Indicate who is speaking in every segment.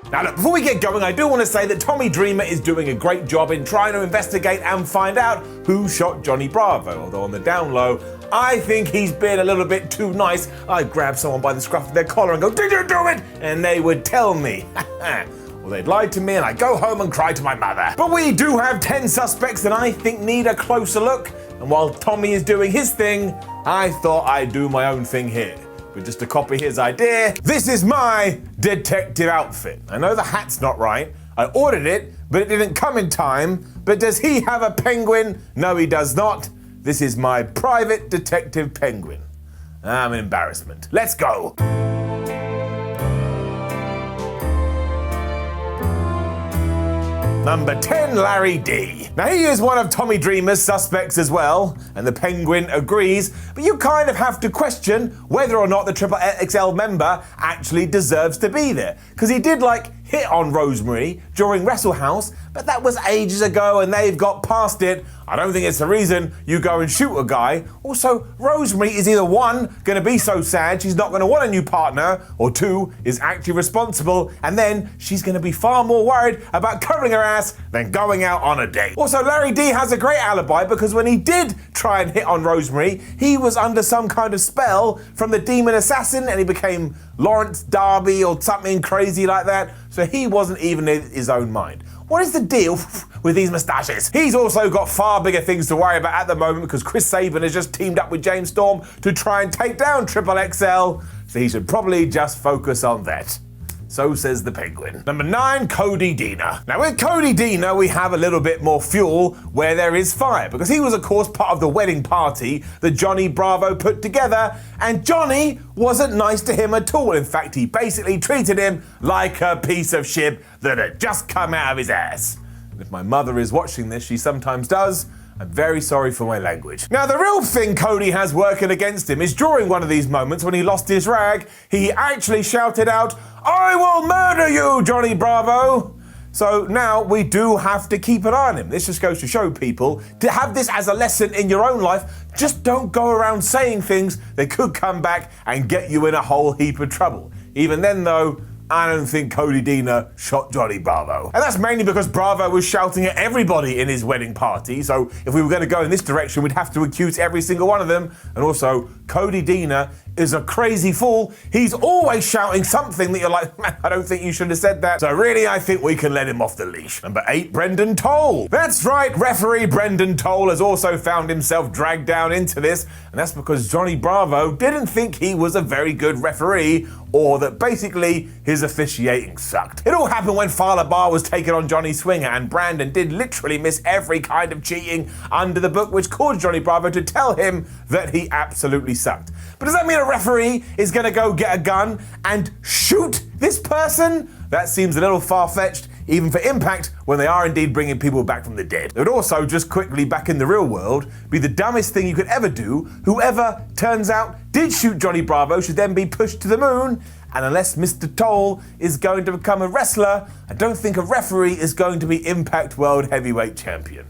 Speaker 1: Now look, before we get going, I do want to say that Tommy Dreamer is doing a great job in trying to investigate and find out who shot Johnny Bravo, although on the down low, I think he's been a little bit too nice. I'd grab someone by the scruff of their collar and go, "Did you do it?" And they would tell me. Well, they'd lie to me and I'd go home and cry to my mother. But we do have 10 suspects that I think need a closer look. And while Tommy is doing his thing, I thought I'd do my own thing here. But just to copy his idea, this is my detective outfit. I know the hat's not right. I ordered it, but it didn't come in time. But does he have a penguin? No, he does not. This is my private detective penguin. I'm an embarrassment. Let's go. Number 10, Larry D. Now he is one of Tommy Dreamer's suspects as well, and the Penguin agrees, but you kind of have to question whether or not the XXL member actually deserves to be there. Because he did hit on Rosemary during Wrestle House, but that was ages ago and they've got past it. I don't think it's the reason you go and shoot a guy. Also, Rosemary is either one, gonna be so sad she's not gonna want a new partner, or two, is actually responsible, and then she's gonna be far more worried about covering her ass than going out on a date. Also, Larry D has a great alibi because when he did try and hit on Rosemary, he was under some kind of spell from the demon assassin and he became Lawrence Darby or something crazy like that, so he wasn't even in his own mind. What is the deal with these moustaches? He's also got far bigger things to worry about at the moment because Chris Sabin has just teamed up with James Storm to try and take down XXL, so he should probably just focus on that. So says the Penguin. Number 9, Cody Deaner. Now with Cody Deaner, we have a little bit more fuel where there is fire, because he was of course part of the wedding party that Johnny Bravo put together, and Johnny wasn't nice to him at all. In fact, he basically treated him like a piece of shit that had just come out of his ass. And if my mother is watching this, she sometimes does, I'm very sorry for my language. Now, the real thing Cody has working against him is during one of these moments when he lost his rag, he actually shouted out, "I will murder you, Johnny Bravo!" So now we do have to keep an eye on him. This just goes to show people, to have this as a lesson in your own life, just don't go around saying things that could come back and get you in a whole heap of trouble. Even then though, I don't think Cody Deaner shot Johnny Bravo. And that's mainly because Bravo was shouting at everybody in his wedding party, so if we were going to go in this direction, we'd have to accuse every single one of them. And also, Cody Deaner is a crazy fool. He's always shouting something that you're like, man, I don't think you should have said that. So really, I think we can let him off the leash. Number 8, Brendan Tolle. That's right, referee Brendan Tolle has also found himself dragged down into this, and that's because Johnny Bravo didn't think he was a very good referee, or that basically his officiating sucked. It all happened when Fowler Bar was taking on Johnny Swinger, and Brandon did literally miss every kind of cheating under the book, which caused Johnny Bravo to tell him that he absolutely sucked. But does that mean a referee is gonna go get a gun and shoot this person? That seems a little far-fetched, even for Impact, when they are indeed bringing people back from the dead. It would also, just quickly back in the real world, be the dumbest thing you could ever do. Whoever turns out did shoot Johnny Bravo should then be pushed to the moon, and unless Mr. Tolle is going to become a wrestler, I don't think a referee is going to be Impact World Heavyweight Champion.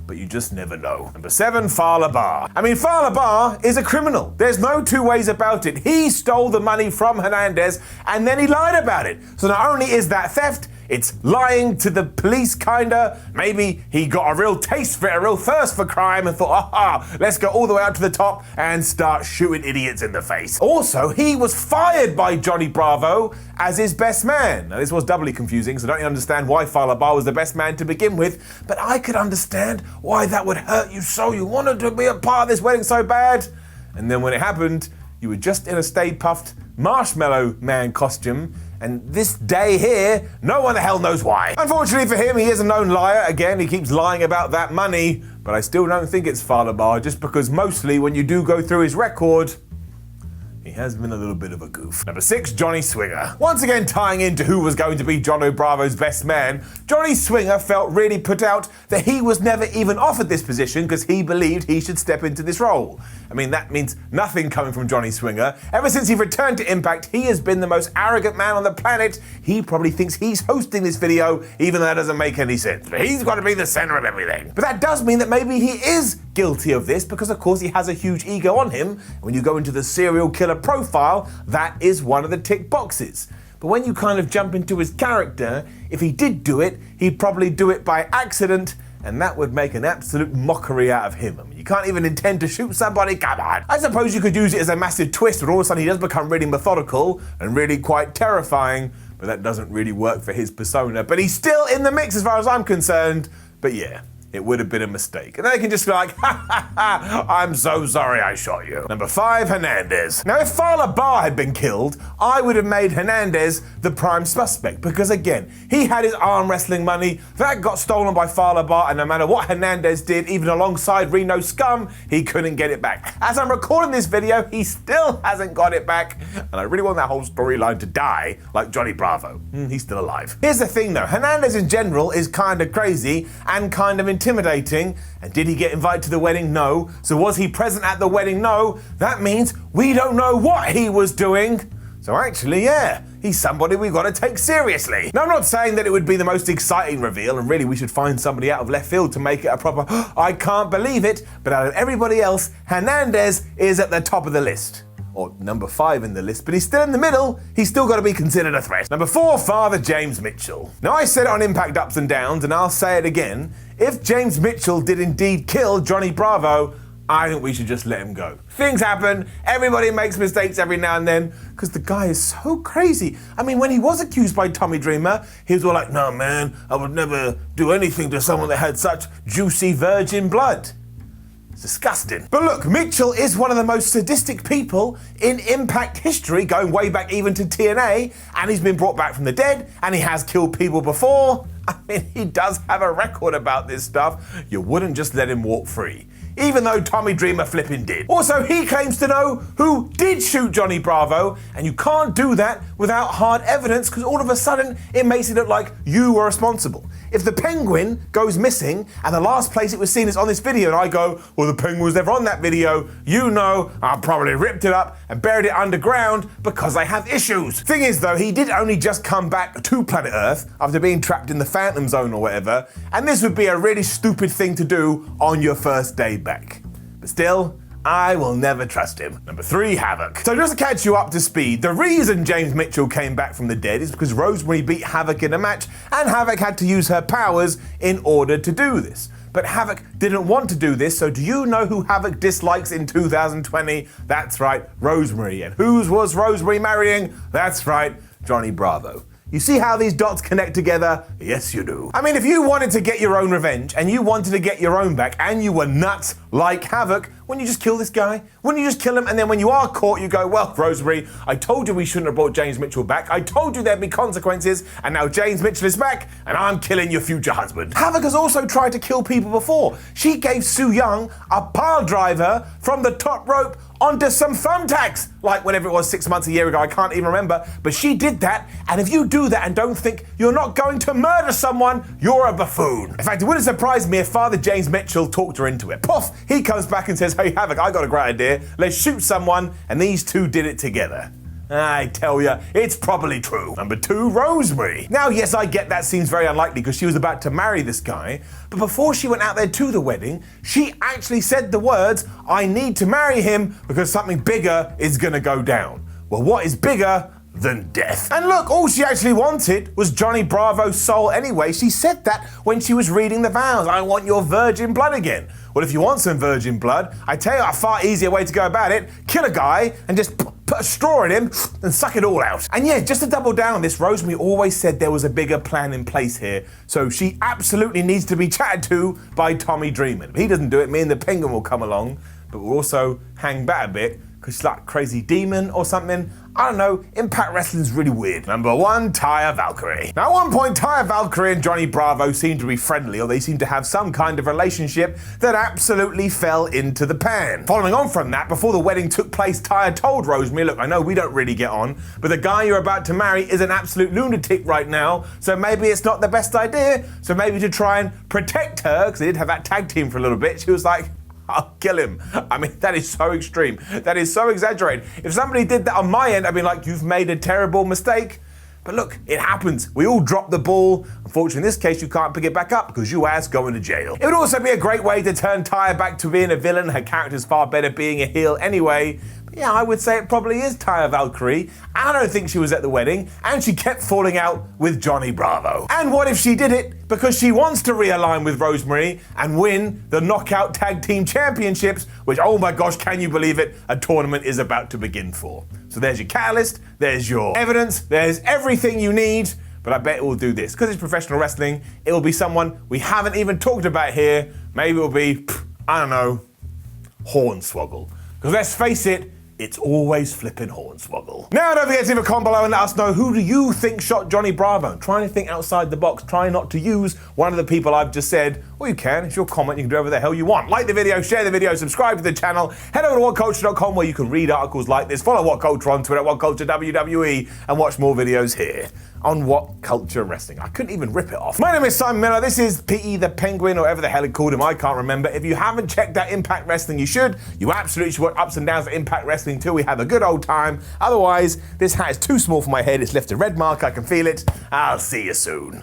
Speaker 1: But you just never know. Number 7, Fowler Bar. I mean, Fowler Bar is a criminal. There's no two ways about it. He stole the money from Hernandez and then he lied about it. So not only is that theft, it's lying to the police, kinda. Maybe he got a real taste for it, a real thirst for crime, and thought, aha, let's go all the way out to the top and start shooting idiots in the face. Also, he was fired by Johnny Bravo as his best man. Now, this was doubly confusing, so I don't understand why Fowler Bar was the best man to begin with, but I could understand why that would hurt you so. You wanted to be a part of this wedding so bad. And then when it happened, you were just in a Stay Puft Marshmallow Man costume, and this day here, no one the hell knows why. Unfortunately for him, he is a known liar. Again, he keeps lying about that money, but I still don't think it's Fowler Bar, just because mostly when you do go through his record, he has been a little bit of a goof. Number 6, Johnny Swinger. Once again, tying into who was going to be Johnny Bravo's best man, Johnny Swinger felt really put out that he was never even offered this position because he believed he should step into this role. I mean, that means nothing coming from Johnny Swinger. Ever since he returned to Impact, he has been the most arrogant man on the planet. He probably thinks he's hosting this video, even though that doesn't make any sense. But he's got to be the center of everything. But that does mean that maybe he is guilty of this because, of course, he has a huge ego on him. When you go into the serial killer profile, that is one of the tick boxes. But when you kind of jump into his character, if he did do it, he'd probably do it by accident, and that would make an absolute mockery out of him. I mean, you can't even intend to shoot somebody, come on. I suppose you could use it as a massive twist, where all of a sudden he does become really methodical and really quite terrifying, but that doesn't really work for his persona. But he's still in the mix as far as I'm concerned, but yeah. It would have been a mistake. And then they can just be like, ha ha ha, I'm so sorry I shot you. Number 5, Hernandez. Now, if Fala Bar had been killed, I would have made Hernandez the prime suspect, because again, he had his arm wrestling money, that got stolen by Fala Bar, and no matter what Hernandez did, even alongside Reno Scum, he couldn't get it back. As I'm recording this video, he still hasn't got it back, and I really want that whole storyline to die, like Johnny Bravo. He's still alive. Here's the thing though, Hernandez in general is kind of crazy and kind of intimidating. And did he get invited to the wedding? No. So was he present at the wedding? No. That means we don't know what he was doing. So actually, yeah, he's somebody we've got to take seriously. Now, I'm not saying that it would be the most exciting reveal, and really we should find somebody out of left field to make it a proper, I can't believe it, but out of everybody else, Hernandez is at the top of the list. Or number 5 in the list, but he's still in the middle. He's still got to be considered a threat. Number 4, Father James Mitchell. Now, I said it on Impact Ups and Downs, and I'll say it again. If James Mitchell did indeed kill Johnny Bravo, I think we should just let him go. Things happen. Everybody makes mistakes every now and then, because the guy is so crazy. I mean, when he was accused by Tommy Dreamer, he was all like, no, man, I would never do anything to someone that had such juicy virgin blood. Disgusting. But look, Mitchell is one of the most sadistic people in Impact history, going way back even to TNA, and he's been brought back from the dead, and he has killed people before. I mean, he does have a record about this stuff. You wouldn't just let him walk free, even though Tommy Dreamer flipping did. Also, he claims to know who did shoot Johnny Bravo, and you can't do that without hard evidence, because all of a sudden it makes it look like you were responsible. If the penguin goes missing and the last place it was seen is on this video, and I go, well, the penguin was never on that video, you know I probably ripped it up and buried it underground because I have issues. Thing is though, he did only just come back to planet Earth after being trapped in the Phantom Zone or whatever, and this would be a really stupid thing to do on your first day back. But still, I will never trust him. Number 3, Havok. So just to catch you up to speed, the reason James Mitchell came back from the dead is because Rosemary beat Havok in a match, and Havok had to use her powers in order to do this. But Havok didn't want to do this, so do you know who Havok dislikes in 2020? That's right, Rosemary. And whose was Rosemary marrying? That's right, Johnny Bravo. You see how these dots connect together? Yes, you do. I mean, if you wanted to get your own revenge, and you wanted to get your own back, and you were nuts like Havok, wouldn't you just kill this guy? Wouldn't you just kill him? And then when you are caught, you go, well, Rosemary, I told you we shouldn't have brought James Mitchell back. I told you there'd be consequences, and now James Mitchell is back, and I'm killing your future husband. Havok has also tried to kill people before. She gave Su Yung a pile driver from the top rope onto some thumbtacks, like whenever it was 6 months, a year ago, I can't even remember, but she did that, and if you do that and don't think you're not going to murder someone, you're a buffoon. In fact, it wouldn't surprise me if Father James Mitchell talked her into it. Poof, he comes back and says, hey Havok, I got a great idea, let's shoot someone, and these two did it together. I tell ya, it's probably true. Number 2, Rosemary. Now, yes, I get that seems very unlikely because she was about to marry this guy, but before she went out there to the wedding, she actually said the words, I need to marry him because something bigger is gonna go down. Well, what is bigger than death? And look, all she actually wanted was Johnny Bravo's soul anyway. She said that when she was reading the vows. I want your virgin blood again. Well, if you want some virgin blood, I tell you a far easier way to go about it. Kill a guy and just put a straw in him and suck it all out. And yeah, just to double down on this, Rosemary always said there was a bigger plan in place here. So she absolutely needs to be chatted to by Tommy Dreamer. If he doesn't do it, me and the penguin will come along, but we'll also hang back a bit because she's like a crazy demon or something. I don't know, Impact Wrestling's really weird. Number 1, Taya Valkyrie. Now at one point, Taya Valkyrie and Johnny Bravo seemed to be friendly, or they seemed to have some kind of relationship that absolutely fell into the pan. Following on from that, before the wedding took place, Taya told Rosemary, look, I know we don't really get on, but the guy you're about to marry is an absolute lunatic right now, so maybe it's not the best idea. So maybe to try and protect her, because they did have that tag team for a little bit, she was like, I'll kill him. I mean, that is so extreme. That is so exaggerated. If somebody did that on my end, I'd be like, you've made a terrible mistake. But look, it happens. We all drop the ball. Unfortunately, in this case, you can't pick it back up because you ass going to jail. It would also be a great way to turn Taya back to being a villain. Her character's far better being a heel anyway. Yeah, I would say it probably is Taya Valkyrie, and I don't think she was at the wedding, and she kept falling out with Johnny Bravo. And what if she did it because she wants to realign with Rosemary and win the Knockout Tag Team Championships, which, oh my gosh, can you believe it, a tournament is about to begin for. So there's your catalyst, there's your evidence, there's everything you need, but I bet it will do this. Because it's professional wrestling, it will be someone we haven't even talked about here. Maybe it will be, I don't know, Hornswoggle. Because let's face it, it's always flipping Hornswoggle. Now, don't forget to leave a comment below and let us know, who do you think shot Johnny Bravo? Try and think outside the box. Try not to use one of the people I've just said. Or you can. It's your comment. You can do whatever the hell you want. Like the video, share the video, subscribe to the channel. Head over to whatculture.com where you can read articles like this. Follow What Culture on Twitter, What Culture WWE, and watch more videos here on What Culture Wrestling. I couldn't even rip it off. My name is Simon Miller. This is P.E. the Penguin, or whatever the hell it called him. I can't remember. If you haven't checked out Impact Wrestling, you should. You absolutely should watch Ups and Downs of Impact Wrestling till we have a good old time. Otherwise, this hat is too small for my head. It's left a red mark. I can feel it. I'll see you soon.